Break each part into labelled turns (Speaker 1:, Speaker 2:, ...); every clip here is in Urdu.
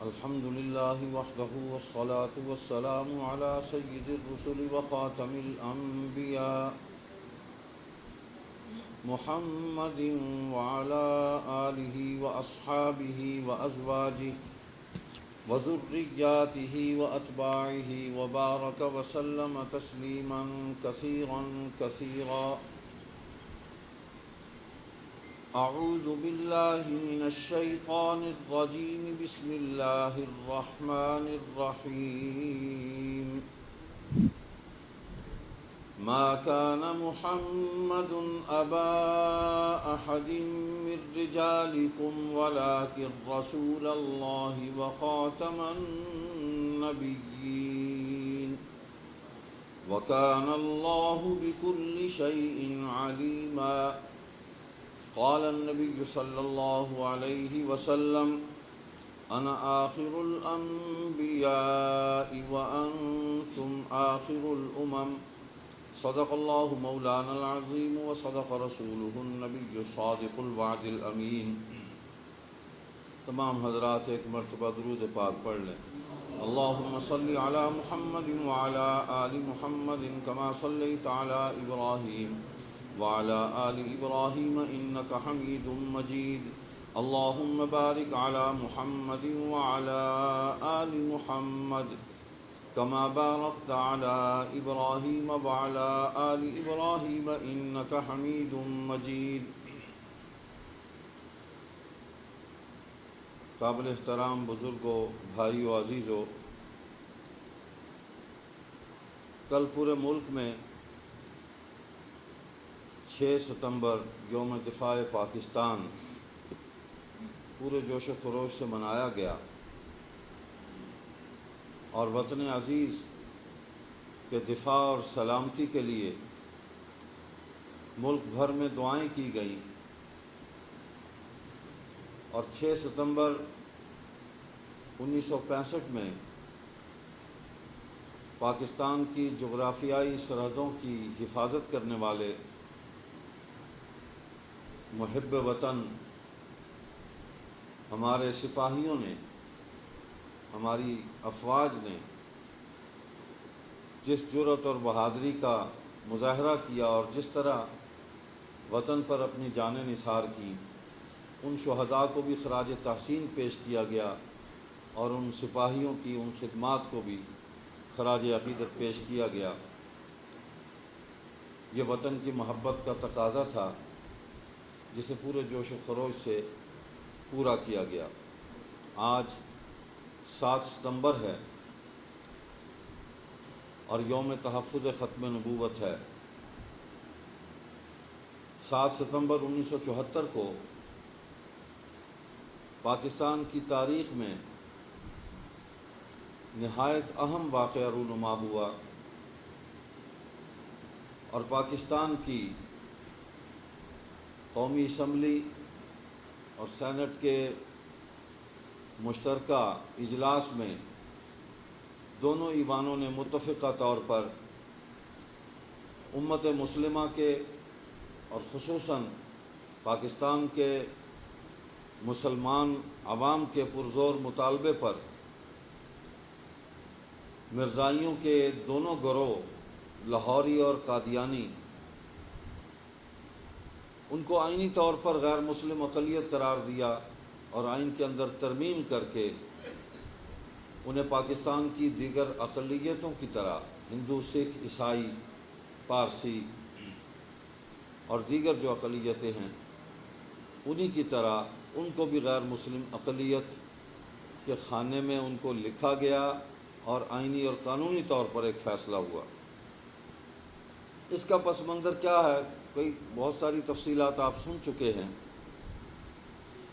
Speaker 1: الحمد لله وحده والصلاة والسلام على سيد الرسل وخاتم الأنبياء محمد وعلى آله وأصحابه وأزواجه وذرياته وأتباعه وبارك وسلم تسليما كثيرا كثيرا. أعوذ بالله من الشيطان الرجيم. بسم الله الرحمن الرحيم. ما كان محمد أبا أحد من رجالكم ولكن رسول الله وخاتم النبيين وكان الله بكل شيء عليما. قال النبي صلى الله عليه وسلم: أنا آخر الأنبياء وأنتم آخر الأمم. صدق الله مولانا العظيم وصدق رسوله النبي الصادق الوعد الأمين. تمام حضرات ایک مرتبہ درود پاک پڑھ لیں. اللهم صل على محمد وعلى آل محمد كما صليت على إبراهيم وعلى آل إبراهيم إنك حميد مجيد. اللهم بارك على محمد وعلى آل محمد كما باركت على إبراهيم وعلى آل إبراهيم إنك حميد مجيد. قابل احترام بزرگوں، بھائیو، عزیزو، کل پورے ملک میں 6 ستمبر یوم دفاع پاکستان پورے جوش و خروش سے منایا گیا اور وطن عزیز کے دفاع اور سلامتی کے لیے ملک بھر میں دعائیں کی گئیں. اور 6 ستمبر 1965 میں پاکستان کی جغرافیائی سرحدوں کی حفاظت کرنے والے محب وطن ہمارے سپاہیوں نے، ہماری افواج نے جس جرأت اور بہادری کا مظاہرہ کیا اور جس طرح وطن پر اپنی جانیں نثار کی، ان شہداء کو بھی خراج تحسین پیش کیا گیا اور ان سپاہیوں کی ان خدمات کو بھی خراج عقیدت پیش کیا گیا. یہ وطن کی محبت کا تقاضا تھا جسے پورے جوش و خروش سے پورا کیا گیا. آج 7 ستمبر ہے اور یوم تحفظ ختم نبوت ہے. 7 ستمبر 1974 کو پاکستان کی تاریخ میں نہایت اہم واقعہ رونما ہوا اور پاکستان کی قومی اسمبلی اور سینٹ کے مشترکہ اجلاس میں دونوں ایوانوں نے متفقہ طور پر امت مسلمہ کے اور خصوصاً پاکستان کے مسلمان عوام کے پرزور مطالبے پر مرزائیوں کے دونوں گروہ، لاہوری اور قادیانی، ان کو آئینی طور پر غیر مسلم اقلیت قرار دیا اور آئین کے اندر ترمیم کر کے انہیں پاکستان کی دیگر اقلیتوں کی طرح ہندو، سکھ، عیسائی، پارسی اور دیگر جو اقلیتیں ہیں انہی کی طرح ان کو بھی غیر مسلم اقلیت کے خانے میں ان کو لکھا گیا اور آئینی اور قانونی طور پر ایک فیصلہ ہوا. اس کا پس منظر کیا ہے؟ بہت ساری تفصیلات آپ سن چکے ہیں.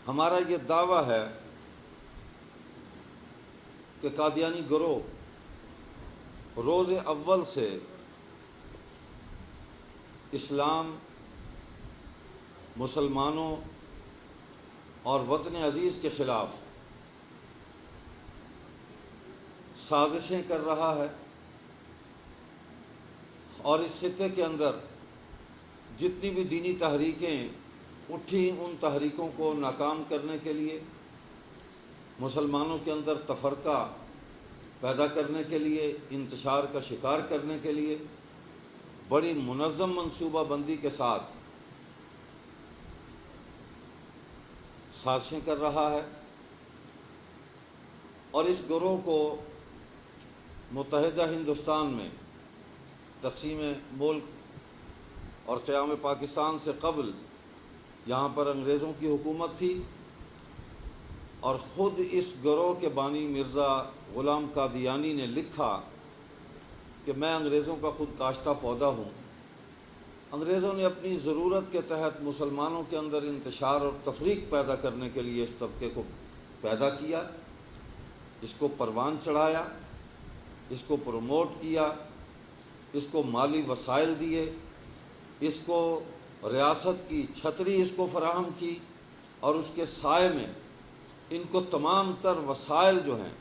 Speaker 1: ہمارا یہ دعویٰ ہے کہ قادیانی گروہ روز اول سے اسلام، مسلمانوں اور وطن عزیز کے خلاف سازشیں کر رہا ہے اور اس خطے کے اندر جتنی بھی دینی تحریکیں اٹھی ان تحریکوں کو ناکام کرنے کے لیے مسلمانوں کے اندر تفرقہ پیدا کرنے کے لیے، انتشار کا شکار کرنے کے لیے بڑی منظم منصوبہ بندی کے ساتھ سازشیں کر رہا ہے، اور اس گروہ کو متحدہ ہندوستان میں تقسیم ملک اور قیام پاکستان سے قبل یہاں پر انگریزوں کی حکومت تھی، اور خود اس گروہ کے بانی مرزا غلام قادیانی نے لکھا کہ میں انگریزوں کا خود کاشتہ پودا ہوں۔ انگریزوں نے اپنی ضرورت کے تحت مسلمانوں کے اندر انتشار اور تفریق پیدا کرنے کے لیے اس طبقے کو پیدا کیا، اس کو پروان چڑھایا، اس کو پروموٹ کیا، اس کو مالی وسائل دیے، اس کو ریاست کی چھتری اس کو فراہم کی، اور اس کے سائے میں ان کو تمام تر وسائل جو ہیں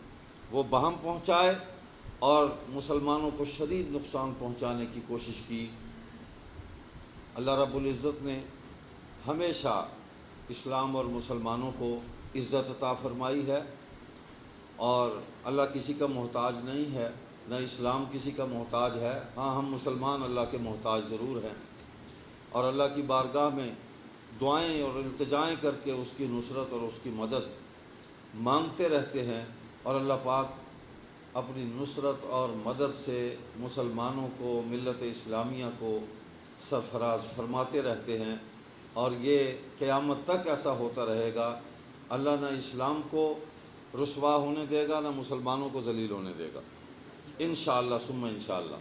Speaker 1: وہ بہم پہنچائے اور مسلمانوں کو شدید نقصان پہنچانے کی کوشش کی۔ اللہ رب العزت نے ہمیشہ اسلام اور مسلمانوں کو عزت عطا فرمائی ہے، اور اللہ کسی کا محتاج نہیں ہے، نہ اسلام کسی کا محتاج ہے۔ ہاں، ہم مسلمان اللہ کے محتاج ضرور ہیں، اور اللہ کی بارگاہ میں دعائیں اور التجائیں کر کے اس کی نصرت اور اس کی مدد مانگتے رہتے ہیں، اور اللہ پاک اپنی نصرت اور مدد سے مسلمانوں کو، ملت اسلامیہ کو سرفراز فرماتے رہتے ہیں، اور یہ قیامت تک ایسا ہوتا رہے گا۔ اللہ نہ اسلام کو رسوا ہونے دے گا، نہ مسلمانوں کو ذلیل ہونے دے گا، انشاءاللہ ثم انشاءاللہ۔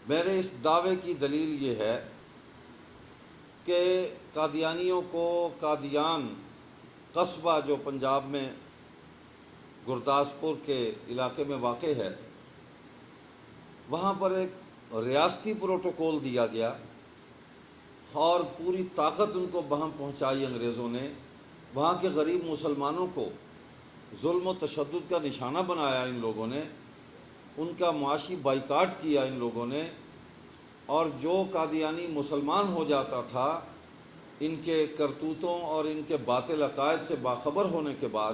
Speaker 1: میرے اس دعوے کی دلیل یہ ہے کہ قادیانیوں کو قادیان قصبہ جو پنجاب میں گرداسپور کے علاقے میں واقع ہے، وہاں پر ایک ریاستی پروٹوکول دیا گیا، اور پوری طاقت ان کو بہم پہنچائی انگریزوں نے۔ وہاں کے غریب مسلمانوں کو ظلم و تشدد کا نشانہ بنایا ان لوگوں نے، ان کا معاشی بائیکاٹ کیا ان لوگوں نے، اور جو قادیانی مسلمان ہو جاتا تھا ان کے کرتوتوں اور ان کے باطل عقائد سے باخبر ہونے کے بعد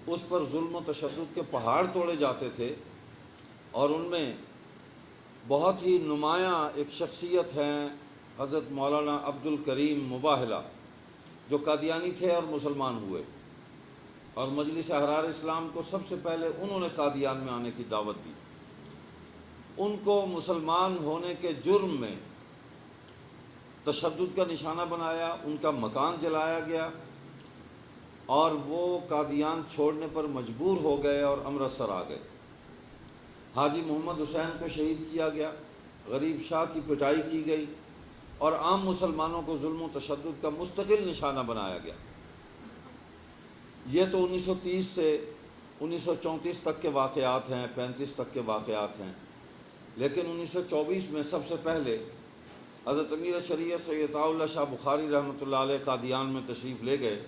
Speaker 1: اس پر ظلم و تشدد کے پہاڑ توڑے جاتے تھے۔ اور ان میں بہت ہی نمایاں ایک شخصیت ہیں حضرت مولانا عبد الکریم مباہلہ، جو قادیانی تھے اور مسلمان ہوئے، اور مجلس احرار اسلام کو سب سے پہلے انہوں نے قادیان میں آنے کی دعوت دی۔ ان کو مسلمان ہونے کے جرم میں تشدد کا نشانہ بنایا، ان کا مکان جلایا گیا، اور وہ قادیان چھوڑنے پر مجبور ہو گئے اور امرتسر آ گئے۔ حاجی محمد حسین کو شہید کیا گیا، غریب شاہ کی پٹائی کی گئی، اور عام مسلمانوں کو ظلم و تشدد کا مستقل نشانہ بنایا گیا۔ یہ تو 1930 سے 1934 تک کے واقعات ہیں، 35 تک کے واقعات ہیں، لیکن 1924 میں سب سے پہلے حضرت امیر شریعت سید عطاء اللہ شاہ بخاری رحمۃ اللہ علیہ قادیان میں تشریف لے گئے،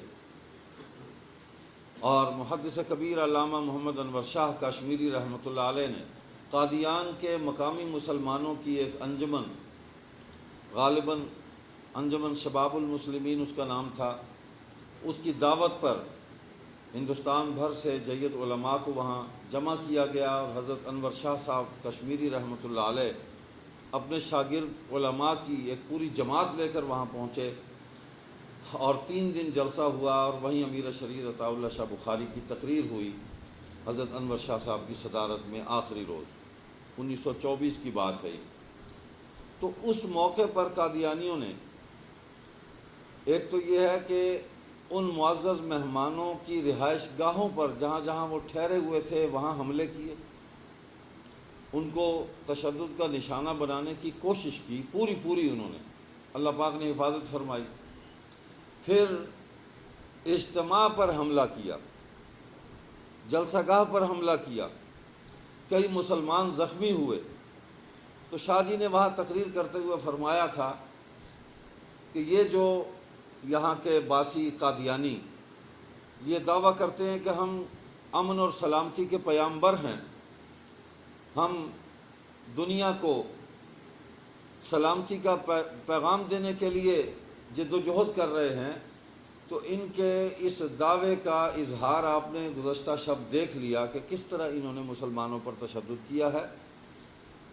Speaker 1: اور محدث کبیر علامہ محمد انور شاہ کشمیری رحمۃ اللہ علیہ نے قادیان کے مقامی مسلمانوں کی ایک انجمن، غالباً انجمن شباب المسلمین اس کا نام تھا، اس کی دعوت پر ہندوستان بھر سے جید علماء کو وہاں جمع کیا گیا، اور حضرت انور شاہ صاحب کشمیری رحمۃ اللہ علیہ اپنے شاگرد علماء کی ایک پوری جماعت لے کر وہاں پہنچے، اور 3 دن جلسہ ہوا، اور وہیں امیر شریعت عطاء اللہ شاہ بخاری کی تقریر ہوئی حضرت انور شاہ صاحب کی صدارت میں آخری روز، 1924 کی بات ہے یہ۔ تو اس موقع پر قادیانیوں نے ایک تو یہ ہے کہ ان معزز مہمانوں کی رہائش گاہوں پر جہاں جہاں وہ ٹھہرے ہوئے تھے وہاں حملے کیے، ان کو تشدد کا نشانہ بنانے کی کوشش کی، پوری انہوں نے، اللہ پاک نے حفاظت فرمائی۔ پھر اجتماع پر حملہ کیا، جلسہ گاہ پر حملہ کیا، کئی مسلمان زخمی ہوئے۔ تو شاہ جی نے وہاں تقریر کرتے ہوئے فرمایا تھا کہ یہ جو یہاں کے باسی قادیانی یہ دعویٰ کرتے ہیں کہ ہم امن اور سلامتی کے پیامبر ہیں، ہم دنیا کو سلامتی کا پیغام دینے کے لیے جد و جہد کر رہے ہیں، تو ان کے اس دعوے کا اظہار آپ نے گزشتہ شب دیکھ لیا کہ کس طرح انہوں نے مسلمانوں پر تشدد کیا ہے۔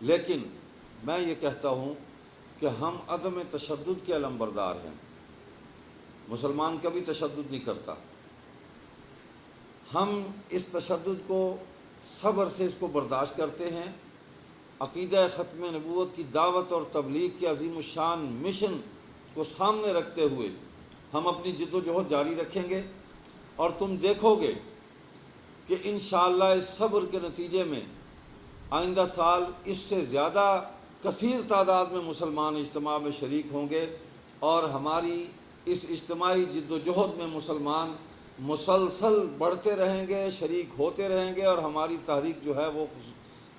Speaker 1: لیکن میں یہ کہتا ہوں کہ ہم عدم تشدد کے علمبردار ہیں۔ مسلمان کبھی تشدد نہیں کرتا۔ ہم اس تشدد کو صبر سے اس کو برداشت کرتے ہیں۔ عقیدہ ختم نبوت کی دعوت اور تبلیغ کے عظیم الشان مشن کو سامنے رکھتے ہوئے ہم اپنی جد و جہد جاری رکھیں گے، اور تم دیکھو گے کہ انشاءاللہ اس صبر کے نتیجے میں آئندہ سال اس سے زیادہ کثیر تعداد میں مسلمان اجتماع میں شریک ہوں گے، اور ہماری اس اجتماعی جد و جہد میں مسلمان مسلسل بڑھتے رہیں گے، شریک ہوتے رہیں گے، اور ہماری تحریک جو ہے وہ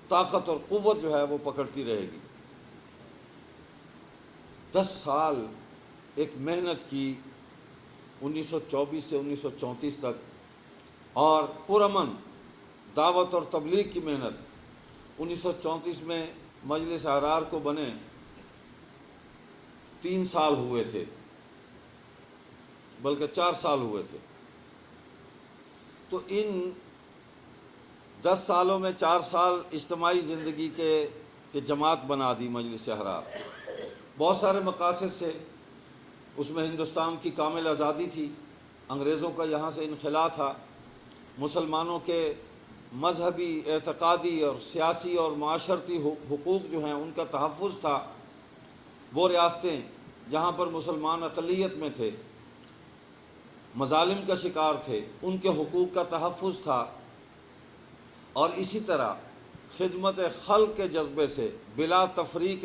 Speaker 1: طاقت اور قوت جو ہے وہ پکڑتی رہے گی۔ 10 سال ایک محنت کی 1924 سے 1934 تک، اور پرامن دعوت اور تبلیغ کی محنت 1934 میں مجلس احرار کو بنے 3 سال ہوئے تھے، بلکہ 4 سال ہوئے تھے۔ تو ان 10 سالوں میں 4 سال اجتماعی زندگی کے جماعت بنا دی مجلس احرار، بہت سارے مقاصد سے۔ اس میں ہندوستان کی کامل آزادی تھی، انگریزوں کا یہاں سے انخلا تھا، مسلمانوں کے مذہبی، اعتقادی اور سیاسی اور معاشرتی حقوق جو ہیں ان کا تحفظ تھا۔ وہ ریاستیں جہاں پر مسلمان اقلیت میں تھے، مظالم کا شکار تھے، ان کے حقوق کا تحفظ تھا، اور اسی طرح خدمت خلق کے جذبے سے بلا تفریق